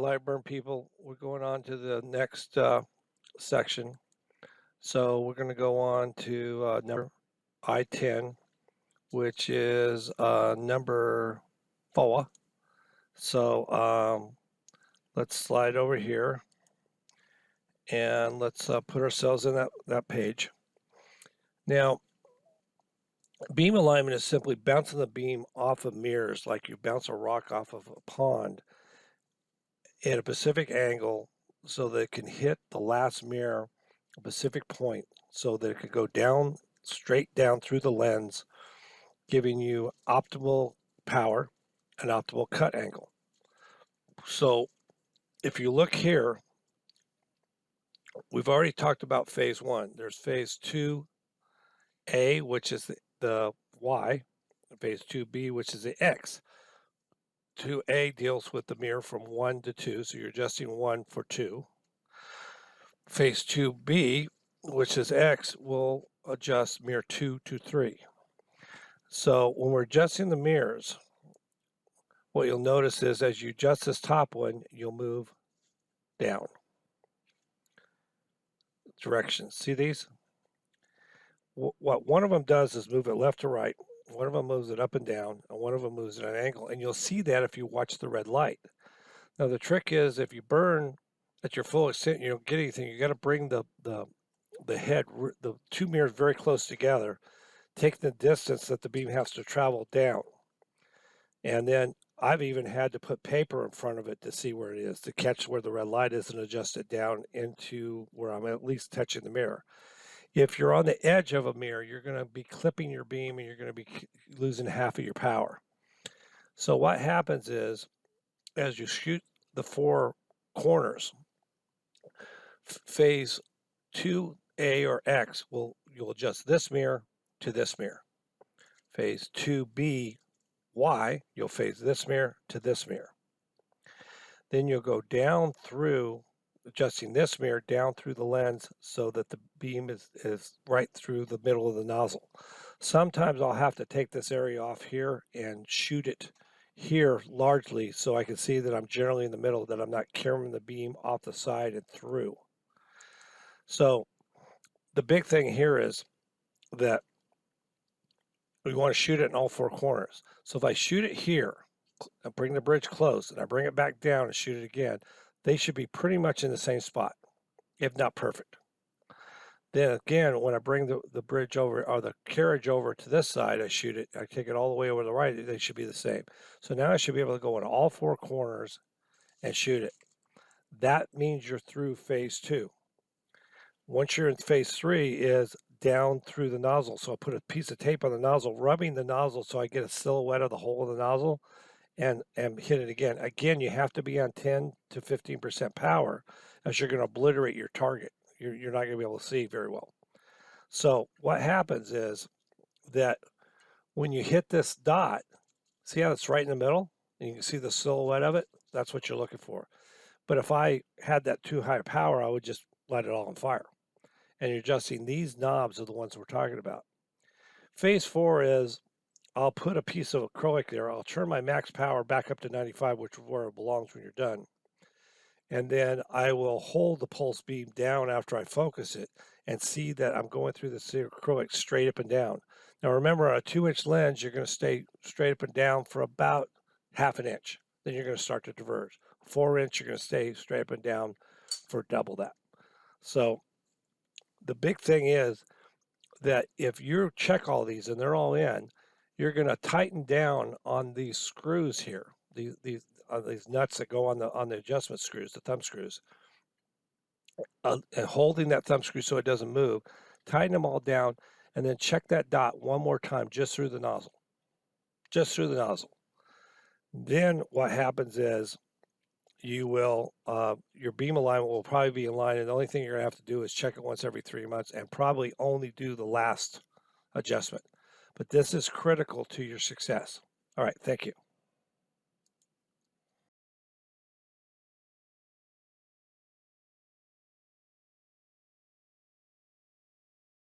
Lightburn people, we're going on to the next section. So we're going to go on to number I-10, which is number 4. So let's slide over here and let's put ourselves in that page. Now, beam alignment is simply bouncing the beam off of mirrors like you bounce a rock off of a pond at a specific angle so that it can hit the last mirror a specific point so that it could go down, straight down through the lens, giving you optimal power and optimal cut angle. So if you look here, we've already talked about phase 1. There's phase 2A, which is the Y, phase 2B, which is the X. 2A deals with the mirror from 1 to 2, so you're adjusting 1 for 2. Phase 2B, which is X, will adjust mirror 2 to 3. So when we're adjusting the mirrors, what you'll notice is as you adjust this top one, you'll move down. Directions, see these? What one of them does is move it left to right, one of them moves it up and down, and one of them moves it at an angle, and you'll see that if you watch the red light. Now the trick is if you burn at your full extent, you don't get anything. You got to bring the head, the two mirrors very close together, take the distance that the beam has to travel down. And then I've even had to put paper in front of it to see where it is, to catch where the red light is and adjust it down into where I'm at least touching the mirror. If you're on the edge of a mirror, you're going to be clipping your beam and you're going to be losing half of your power. So what happens is, as you shoot the 4 corners, phase 2A or X, you'll adjust this mirror to this mirror. Phase 2B, Y, you'll phase this mirror to this mirror. Then you'll go down through, adjusting this mirror down through the lens so that the beam is right through the middle of the nozzle. Sometimes I'll have to take this area off here and shoot it here largely so I can see that I'm generally in the middle, that I'm not carrying the beam off the side and through. So the big thing here is that we want to shoot it in all 4 corners. So if I shoot it here, I bring the bridge close and I bring it back down and shoot it again, they should be pretty much in the same spot, if not perfect. Then again, when I bring the bridge over or the carriage over to this side, I shoot it, I take it all the way over to the right, they should be the same. So now I should be able to go in all 4 corners and shoot it. That means you're through phase 2. Once you're in phase 3 is down through the nozzle. So I put a piece of tape on the nozzle, rubbing the nozzle so I get a silhouette of the hole of the nozzle and hit it again. Again, you have to be on 10 to 15% power as you're going to obliterate your target. You're not going to be able to see very well. So what happens is that when you hit this dot, see how it's right in the middle? And you can see the silhouette of it? That's what you're looking for. But if I had that too high power, I would just light it all on fire. And you're adjusting these knobs are the ones we're talking about. Phase 4 is I'll put a piece of acrylic there. I'll turn my max power back up to 95, which is where it belongs when you're done. And then I will hold the pulse beam down after I focus it and see that I'm going through the acrylic straight up and down. Now remember, on a 2-inch lens, you're going to stay straight up and down for about ½ an inch. Then you're going to start to diverge. 4-inch, you're going to stay straight up and down for double that. So the big thing is that if you check all these and they're all in, you're going to tighten down on these screws here, these nuts that go on the adjustment screws, the thumb screws, and holding that thumb screw so it doesn't move. Tighten them all down, and then check that dot one more time just through the nozzle, just through the nozzle. Then what happens is you will your beam alignment will probably be in line, and the only thing you're going to have to do is check it once every 3 months and probably only do the last adjustment. But this is critical to your success. All right, thank you.